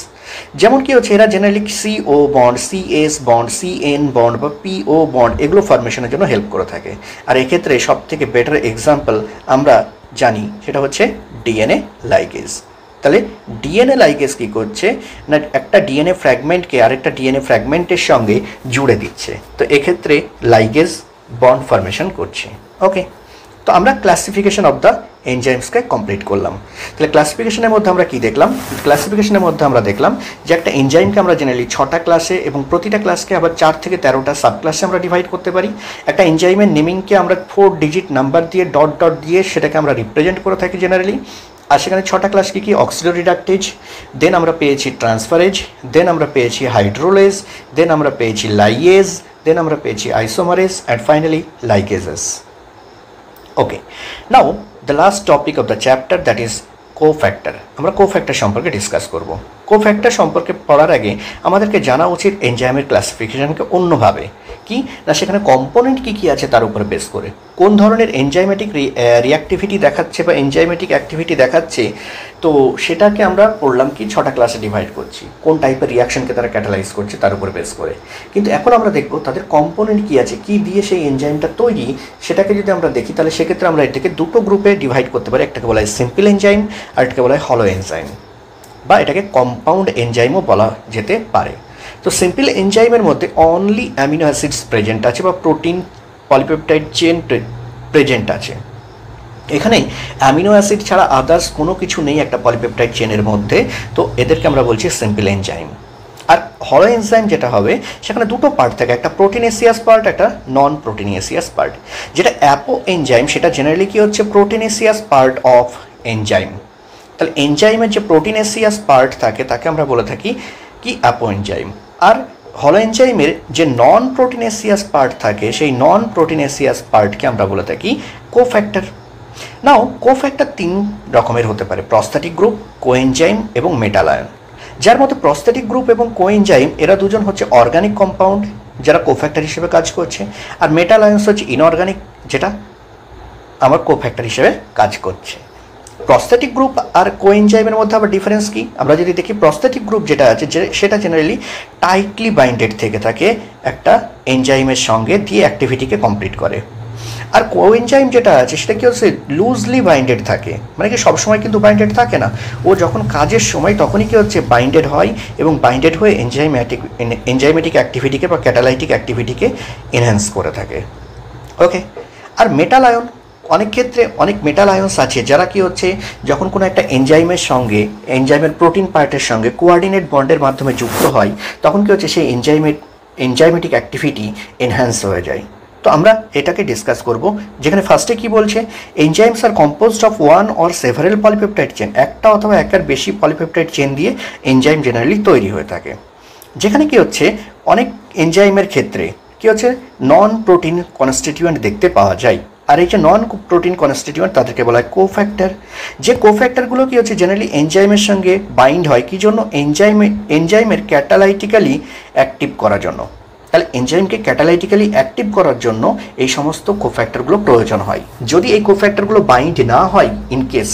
যেমন কি হচ্ছে, এরা generally CO bond, CS bond, CN bond বা PO বন্ড এগুলো ফরমেশনের জন্য হেল্প করে থাকে। আর এক্ষেত্রে সব থেকে বেটার এক্সাম্পল আমরা জানি সেটা হচ্ছে DNA লাইগেজ। তাহলে DNA লাইগেজ কী করছে না, একটা DNA ফ্র্যাগমেন্টকে আরেকটা DNA ফ্র্যাগমেন্টের সঙ্গে জুড়ে দিচ্ছে। তো এক্ষেত্রে লাইগেজ বন্ড ফরমেশন করছে। ওকে, তো আমরা ক্লাসিফিকেশন অফ দ্য এনজাইমসকে কমপ্লিট করলাম। তাহলে ক্লাসিফিকেশনের মধ্যে আমরা কি দেখলাম? ক্লাসিফিকেশনের মধ্যে আমরা দেখলাম যে একটা এনজাইমকে আমরা জেনারেলি 6টা ক্লাসে এবং প্রতিটা ক্লাসকে আবার 4 থেকে 13টা সাব ক্লাসে আমরা ডিভাইড করতে পারি। একটা এনজাইমের নেমিংকে আমরা 4 ডিজিট নাম্বার দিয়ে ডট ডট দিয়ে সেটাকে আমরা রিপ্রেজেন্ট করে থাকি জেনারেলি। আর সেখানে 6টা ক্লাস কি? অক্সিডোরিডাকটেজ, দেন আমরা পেয়েছি ট্রান্সফারেজ, দেন আমরা পেয়েছি হাইড্রোলেজ, দেন আমরা পেয়েছি লাইয়েজ, দেন আমরা পেয়েছি isomerase, and finally ligases. Okay, now the last topic of the chapter, that is cofactor. আমরা কোফ্যাক্টর সম্পর্কে ডিসকাস করব। কোফ্যাক্টর সম্পর্কে পড়ার আগে আমাদেরকে জানা উচিত এনজাইমের ক্লাসিফিকেশনকে অন্যভাবে। কি না, সেখানে কম্পোনেন্ট কী কী আছে তার উপরে বেস করে কোন ধরনের এনজাইমেটিক রিঅ্যাক্টিভিটি দেখাচ্ছে বা এনজাইমেটিক অ্যাক্টিভিটি দেখাচ্ছে, তো সেটাকে আমরা পড়লাম কি 6টা ক্লাসে ডিভাইড করছি। কোন টাইপের রিয়াকশনকে তারা ক্যাটালাইজ করছে তার উপরে বেস করে। কিন্তু এখন আমরা দেখব তাদের কম্পোনেন্ট কী আছে, কী দিয়ে সেই এনজাইমটা তৈরি, সেটাকে যদি আমরা দেখি তাহলে সেক্ষেত্রে আমরা এটাকে দুটো গ্রুপে ডিভাইড করতে পারি। একটাকে বলা হয় সিম্পল এনজাইম আর এটাকে বলা হয় হলো এনজাইম, বা এটাকে কম্পাউন্ড এনজাইমও বলা যেতে পারে। তো সিম্পল এনজাইমের মধ্যে অনলি অ্যামিনো অ্যাসিডস প্রেজেন্ট আছে বা প্রোটিন পলিপেপটাইড চেন প্রেজেন্ট আছে। এখানে অ্যামিনো অ্যাসিড ছাড়া আদার্স কোনো কিছু নেই একটা পলিপেপটাইড চেনের মধ্যে। তো এদেরকে আমরা বলছি সিম্পল এনজাইম। আর হলো এনজাইম যেটা হবে সেখানে দুটো পার্ট থাকে, একটা প্রোটিনেসিয়াস পার্ট, একটা নন প্রোটিনেসিয়াস পার্ট। যেটা অ্যাপো এনজাইম সেটা জেনারেলি কি হচ্ছে প্রোটিনেসিয়াস পার্ট অফ এনজাইম। তাহলে এনজাইমের যে প্রোটিনেসিয়াস পার্ট থাকে তাকে আমরা বলে থাকি কি অ্যাপো এনজাইম। আর হলো এনজাইমের যে নন প্রোটিনেসিয়াস পার্ট থাকে সেই নন প্রোটিনেসিয়াস পার্টকে আমরা বলে থাকি কোফ্যাক্টর। নাও কোফ্যাক্টর তিন রকমের হতে পারে, প্রস্থেটিক গ্রুপ, কোএনজাইম এবং মেটাল আয়ন। যার মধ্যে প্রস্থেটিক গ্রুপ এবং কোএনজাইম এরা দুজন হচ্ছে অর্গানিক কম্পাউন্ড যারা কোফ্যাক্টর হিসেবে কাজ করছে, আর মেটাল আয়নস হচ্ছে ইনঅর্গানিক যেটা আমার কোফ্যাক্টর হিসেবে কাজ করছে। প্রস্থেটিক গ্রুপ আর কোএনজাইমের মধ্যে আবার ডিফারেন্স কি আমরা যদি দেখি, প্রস্থেটিক গ্রুপ যেটা আছে সেটা জেনারেলি টাইটলি বাইন্ডেড থেকে থাকে একটা এনজাইমের সঙ্গে দিয়ে অ্যাক্টিভিটিকে কমপ্লিট করে। আর কোএনজাইম যেটা আছে সেটা কি হচ্ছে লুজলি বাইন্ডেড থাকে, মানে কি সবসময় কিন্তু বাইন্ডেড থাকে না, ও যখন কাজের সময় তখনই কি হচ্ছে বাইন্ডেড হয় এবং বাইন্ডেড হয়ে এনজাইমেটিক অ্যাক্টিভিটিকে বা ক্যাটালাইটিক অ্যাক্টিভিটিকে এনহ্যান্স করে থাকে। ওকে। আর মেটাল আয়ন, অনেক ক্ষেত্রে অনেক মেটাল আয়নস আছে যারা কি হচ্ছে যখন কোনো একটা এনজাইমের সঙ্গে এনজাইমের প্রোটিন পার্টের সঙ্গে কোঅর্ডিনেট বন্ডের মাধ্যমে যুক্ত হয় তখন কি হচ্ছে সেই এনজাইমেটিক অ্যাক্টিভিটি এনহ্যান্স হয়ে যায়। তো আমরা এটাকে ডিসকাস করব, যেখানে ফার্স্টে কি বলছে, enzymes are composed of one or several polypeptide chain, একটা অথবা একের বেশি পলিপেপটাইড চেন দিয়ে এনজাইম জেনারেলি তৈরি হয়ে থাকে। যেখানে কি হচ্ছে অনেক এনজাইমের ক্ষেত্রে কি হচ্ছে নন প্রোটিন কনস্টিটিউয়েন্ট দেখতে পাওয়া যায়, আর এই যে নন প্রোটিন কনস্টিটিউয়েন্ট তাদেরকে বলা হয় কোফ্যাক্টর। যে কোফ্যাক্টরগুলো কি হচ্ছে জেনারেলি এনজাইমের সঙ্গে বাইন্ড হয় কি জন্য, এনজাইমের ক্যাটালাইটিক্যালি অ্যাক্টিভ করার জন্য। তাহলে এনজাইমকে ক্যাটালাইটিক্যালি অ্যাক্টিভ করার জন্য এই সমস্ত কোফ্যাক্টরগুলো প্রয়োজন হয়। যদি এই কোফ্যাক্টরগুলো বাইন্ড না হয় ইন কেস,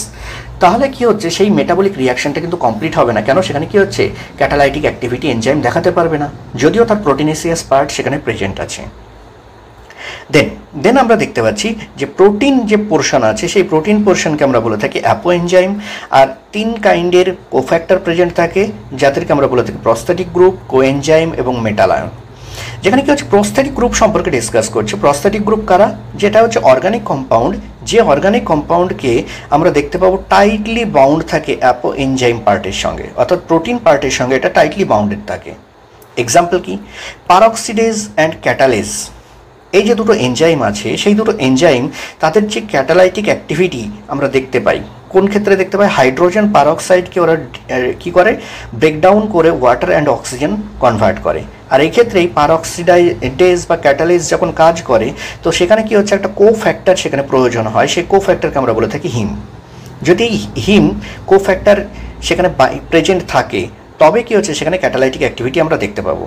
তাহলে কি হচ্ছে সেই মেটাবলিক রিয়াকশনটা কিন্তু কমপ্লিট হবে না। কেন, সেখানে কি হচ্ছে ক্যাটালাইটিক অ্যাক্টিভিটি এনজাইম দেখাতে পারবে না, যদিও তার প্রোটিনেসিয়াস পার্ট সেখানে প্রেজেন্ট আছে। দেন আমরা দেখতে পাচ্ছি যে প্রোটিন যে পোর্শন আছে সেই প্রোটিন পোর্শনকে আমরা বলে থাকি অ্যাপো এনজাইম। আর তিন কাইন্ডের কোফ্যাক্টর প্রেজেন্ট থাকে যাদেরকে আমরা বলে থাকি প্রস্থেটিক গ্রুপ, কোএনজাইম এবং মেটাল আয়ন। যেখানে কি হচ্ছে প্রস্থেটিক গ্রুপ সম্পর্কে ডিসকাস করছে। প্রস্থেটিক গ্রুপ কারা, যেটা হচ্ছে অর্গানিক কম্পাউন্ড, যে অর্গানিক কম্পাউন্ডকে আমরা দেখতে পাবো টাইটলি বাউন্ড থাকে অ্যাপো এনজাইম পার্টের সঙ্গে, অর্থাৎ প্রোটিন পার্টের সঙ্গে এটা টাইটলি বাউন্ডেড থাকে। এক্সাম্পল কি, পারঅক্সিডেজ অ্যান্ড ক্যাটালেজ। এই যে দুটো এনজাইম আছে সেই দুটো এনজাইম তাদের যে ক্যাটালাইটিক অ্যাক্টিভিটি আমরা দেখতে পাই, কোন ক্ষেত্রে দেখতে পাই, হাইড্রোজেন পারঅক্সাইডকে ওরা কি করে ব্রেকডাউন করে ওয়াটার অ্যান্ড অক্সিজেন কনভার্ট করে। আর এই ক্ষেত্রে এই পারঅক্সিডেজ বা ক্যাটালিজ যখন কাজ করে তো সেখানে কি হচ্ছে একটা কোফ্যাক্টর সেখানে প্রয়োজন হয়, সেই কোফ্যাক্টরকে আমরা বলে থাকি হিম। যদি এই হিম কোফ্যাক্টর সেখানে প্রেজেন্ট থাকে তবে কি হচ্ছে সেখানে ক্যাটালাইটিক অ্যাক্টিভিটি আমরা দেখতে পাবো।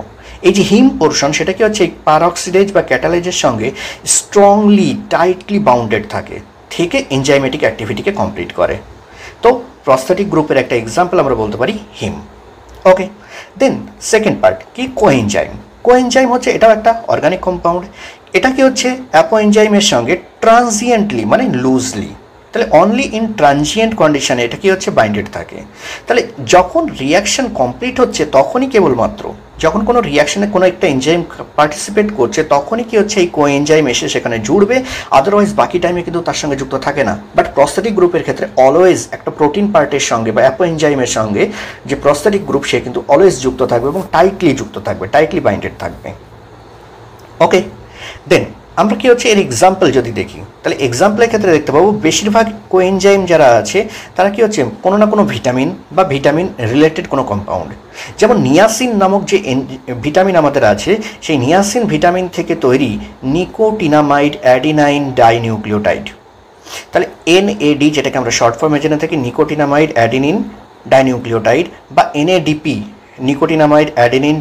এই যে হিম পোর্শন সেটা কি হচ্ছে পারঅক্সিডেজ বা ক্যাটালাইজের সঙ্গে স্ট্রংলি টাইটলি বাউন্ডেড থাকে থেকে এনজাইমেটিক অ্যাক্টিভিটিকে কমপ্লিট করে। তো প্রস্থেটিক গ্রুপের একটা এক্সাম্পল আমরা বলতে পারি হিম। ওকে। দেন সেকেন্ড পার্ট কি, কোএনজাইম। কোএনজাইম হচ্ছে এটাও একটা অর্গানিক কম্পাউন্ড। এটা কি হচ্ছে অ্যাপো এনজাইমের সঙ্গে ট্রানজিয়েন্টলি মানে লুজলি, তাহলে অনলি ইন ট্রানজিয়েন্ট কন্ডিশনে এটা কি হচ্ছে বাইন্ডেড থাকে। তাহলে যখন রিয়াকশন কমপ্লিট হচ্ছে তখনই কেবলমাত্র যখন কোনো রিয়াকশনে কোনো একটা এনজাইম পার্টিসিপেট করছে তখনই কি হচ্ছে এই কোএনজাইম এসে সেখানে জুড়বে, আদারওয়াইজ বাকি টাইমে কিন্তু তার সঙ্গে যুক্ত থাকে না। বাট প্রস্থেটিক গ্রুপের ক্ষেত্রে অলওয়েজ একটা প্রোটিন পার্টের সঙ্গে বা অ্যাপো এনজাইমের সঙ্গে যে প্রস্থেটিক গ্রুপ সে কিন্তু অলওয়েজ যুক্ত থাকবে এবং টাইটলি যুক্ত থাকবে, টাইটলি বাইন্ডেড থাকবে। ওকে। দেন আমরা কি হচ্ছে এর এক্সাম্পল যদি দেখি তাহলে এক্সাম্পলের ক্ষেত্রে দেখতে পাবো বেশিরভাগ কোএনজাইম যারা আছে তারা কি হচ্ছে কোনো না কোনো ভিটামিন বা ভিটামিন রিলেটেড কোনো কম্পাউন্ড। যেমন নিয়াসিন নামক যে ভিটামিন আমাদের আছে সেই নিয়াসিন ভিটামিন থেকে তৈরি নিকোটিনামাইড অ্যাডিনাইন ডাইনিউক্লিওটাইড। তাহলে NAD যেটাকে আমরা শর্ট ফর্মে জেনে থাকি নিকোটিনামাইড অ্যাডিনিন ডাইনিউক্লিওটাইড, বা NADP nicotinamide adenine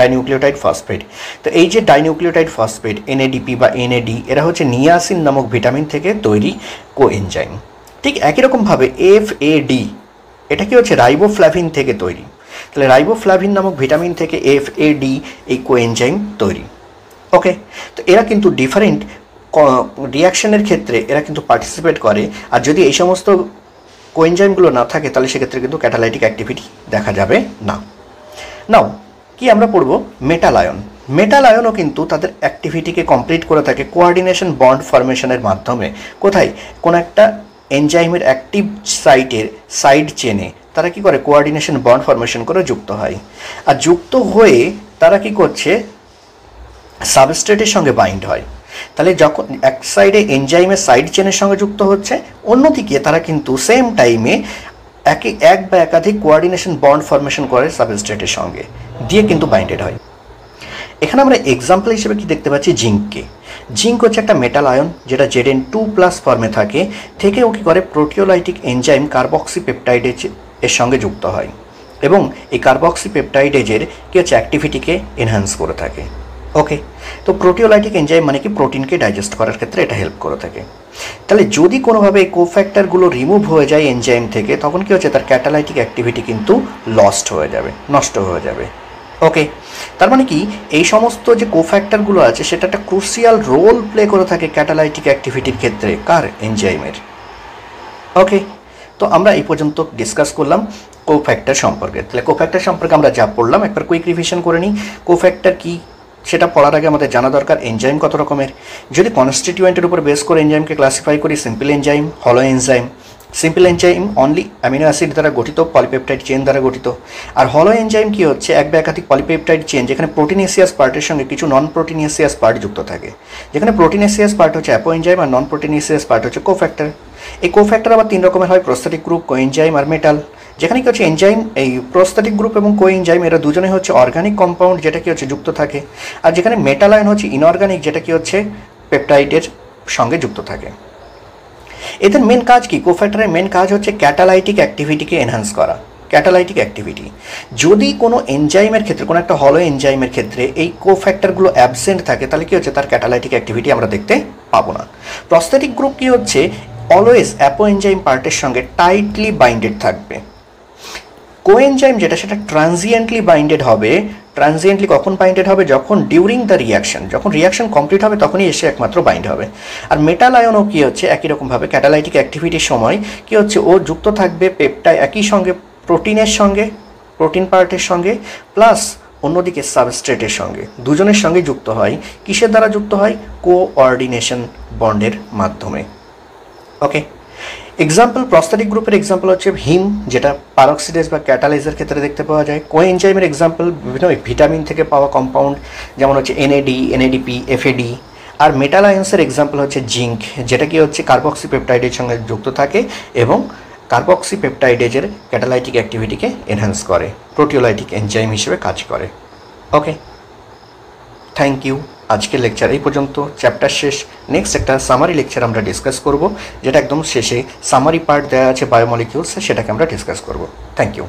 dinucleotide phosphate. তো এই যে ডাইনিউক্লিওটাইড ফসফেট NADP বা NAD এরা হচ্ছে নিয়াসিন নামক ভিটামিন থেকে তৈরি কোএনজাইম। ঠিক একই রকমভাবে FAD এটা কি হচ্ছে রাইবোফ্লাভিন থেকে তৈরি। তাহলে রাইবোফ্লাভিন নামক ভিটামিন থেকে FAD এই কোএনজাইম তৈরি। ওকে। তো এরা কিন্তু ডিফারেন্ট রিয়াকশনের ক্ষেত্রে এরা কিন্তু পার্টিসিপেট করে, আর যদি এই সমস্ত কোএনজাইমগুলো না থাকে তাহলে সেক্ষেত্রে কিন্তু ক্যাটালাইটিক অ্যাক্টিভিটি দেখা যাবে না। নাও কি আমরা পড়ব মেটাল আয়ন। মেটাল আয়নও কিন্তু তাদের অ্যাক্টিভিটিকে কমপ্লিট করে থাকে কোঅর্ডিনেশন বন্ড ফরমেশনের মাধ্যমে। কোথায়, কোনো একটা এনজাইমের অ্যাক্টিভ সাইটের সাইড চেনে তারা কি করে কোঅর্ডিনেশন বন্ড ফরমেশন করে যুক্ত হয়, আর যুক্ত হয়ে তারা কি করছে সাবস্ট্রেটের সঙ্গে বাইন্ড হয়। তাহলে যখন এক সাইডে এনজাইমের সাইড চেনের সঙ্গে যুক্ত হচ্ছে, অন্যদিকে তারা কিন্তু সেম টাইমে এক বা একাধিক কোঅর্ডিনেশন বন্ড ফরমেশন করে সাবস্ট্রেটের সঙ্গে, দিয়ে কিন্তু বাইন্ডেড হয়। এখানে আমরা এক্সাম্পল হিসেবে কি দেখতে পাচ্ছি, জিঙ্ককে। জিঙ্ক হচ্ছে একটা মেটাল আয়ন যেটা Zn2+ ফর্মে থাকে, থেকে ও কী করে প্রোটিওলাইটিক এনজাইম কার্বক্সিপেপটাইডেজ এর সঙ্গে যুক্ত হয়, এবং এই কার্বক্সিপেপটাইডেজের কি হচ্ছে অ্যাক্টিভিটিকে এনহ্যান্স করে থাকে। ওকে, তো প্রোটিওলাইটিক এনজাইম মানে কি প্রোটিনকে ডাইজেস্ট করার ক্ষেত্রে এটা হেল্প করে থাকে। তাহলে যদি কোনোভাবে এই কোফ্যাক্টরগুলো রিমুভ হয়ে যায় এনজাইম থেকে, তখন কি হচ্ছে তার ক্যাটালাইটিক অ্যাক্টিভিটি কিন্তু লস্ট হয়ে যাবে, নষ্ট হয়ে যাবে। ওকে, তার মানে কি এই সমস্ত যে কোফ্যাক্টরগুলো আছে সেটা একটা ক্রুশিয়াল রোল প্লে করে থাকে ক্যাটালাইটিক অ্যাক্টিভিটির ক্ষেত্রে, কার? এনজাইমের। ওকে, তো আমরা এই পর্যন্ত ডিসকাস করলাম কোফ্যাক্টর সম্পর্কে। তাহলে কোফ্যাক্টর সম্পর্কে আমরা যা পড়লাম একবার কুইক রিভিশন করে নিই। কোফ্যাক্টর কি সেটা পড়ার আগে আমাদের জানা দরকার এনজাইম কত রকমের। যদি কনস্টিটিউয়েন্টের উপর বেস করে এনজাইমকে ক্লাসিফাই করি, সিম্পল এনজাইম, হলো enzyme. Simple enzyme only amino acid দ্বারা গঠিত, পলিপেপটাইড চেন দ্বারা গঠিত। আর হলো এনজাইম কি হচ্ছে এক বা একাধিক পলিপেপটাইড চেন যেখানে প্রোটিনেসিয়াস পার্টের সঙ্গে কিছু নন প্রোটিনেসিয়াস পার্ট যুক্ত থাকে, যেখানে প্রোটিনেসিয়াস পার্ট হচ্ছে অ্যাপো এনজাইম আর নন প্রোটিনেসিয়াস পার্ট হচ্ছে কোফ্যাক্টর। এই কোফ্যাক্টর আবার 3 রকমের হয়, প্রোস্থাটিক গ্রুপ, কোএনজাইম আর মেটাল। যেখানে কি হচ্ছে এনজাইম, এই প্রোস্থাটিক গ্রুপ এবং কোএনজাইম এরা দুজনে হচ্ছে অর্গানিক কম্পাউন্ড যেটা কি হচ্ছে যুক্ত থাকে, আর যেখানে মেটাল আয়ন হচ্ছে ইনঅর্গানিক যেটা কি হচ্ছে পেপটাইডের সঙ্গে যুক্ত থাকে। এদের মেন কাজ কি? কোফ্যাক্টরের মেন কাজ হচ্ছে ক্যাটালাইটিক অ্যাক্টিভিটিকে এনহ্যান্স করা। ক্যাটালাইটিক অ্যাক্টিভিটি যদি কোনো এনজাইমের ক্ষেত্রে, কোনো একটা হলো এনজাইমের ক্ষেত্রে এই কোফ্যাক্টরগুলো অ্যাবসেন্ট থাকে, তাহলে কি হচ্ছে তার ক্যাটালাইটিক অ্যাক্টিভিটি আমরা দেখতে পাবো না। প্রস্থেটিক গ্রুপ কি হচ্ছে অলওয়েজ অ্যাপো এনজাইম পার্টের সঙ্গে টাইটলি বাইন্ডেড থাকবে। কোএনজাইম যেটা সেটা ট্রানজিয়েন্টলি বাইন্ডেড হবে। ট্রানজিয়েন্টলি কখন বাইন্ডেড হবে? যখন ডিউরিং দ্য রিয়াকশন, যখন রিয়াকশন কমপ্লিট হবে তখনই এসে একমাত্র বাইন্ড হবে। আর মেটাল আয়নও কী হচ্ছে একই রকমভাবে ক্যাটালাইটিক অ্যাক্টিভিটির সময় কী হচ্ছে ও যুক্ত থাকবে পেপটাইড একই সঙ্গে প্রোটিনের সঙ্গে, প্রোটিন পার্টের সঙ্গে, প্লাস অন্যদিকে সাবস্ট্রেটের সঙ্গে, দুজনের সঙ্গে যুক্ত হয়। কিসের দ্বারা যুক্ত হয়? কোঅর্ডিনেশন বন্ডের মাধ্যমে। ওকে, এক্সাম্পল প্রস্থেটিক গ্রুপের এক্সাম্পল হচ্ছে হিম, যেটা পারক্সিডেজ বা ক্যাটালাইজের ক্ষেত্রে দেখতে পাওয়া যায়। কোএনজাইমের এক্সাম্পল বিভিন্ন ভিটামিন থেকে পাওয়া কম্পাউন্ড, যেমন হচ্ছে NAD, NADP, FAD। আর মেটাল আয়ন্সের এক্সাম্পল হচ্ছে জিঙ্ক, যেটা কি হচ্ছে কার্বক্সিপেপটাইডের সঙ্গে যুক্ত থাকে এবং কার্বক্সিপেপটাইডেজের ক্যাটালাইটিক অ্যাক্টিভিটিকে এনহ্যান্স করে, প্রোটিওলাইটিক এনজাইম হিসেবে কাজ করে। ওকে, থ্যাংক ইউ। আজকের লেকচার এই পর্যন্ত, চ্যাপ্টার শেষ। নেক্সট একটা সামারি লেকচার আমরা ডিসকাস করব, যেটা একদম শেষে সামারি পার্ট দেওয়া আছে বায়োমলিকিউলস, সেটাকে আমরা ডিসকাস করব। Thank you.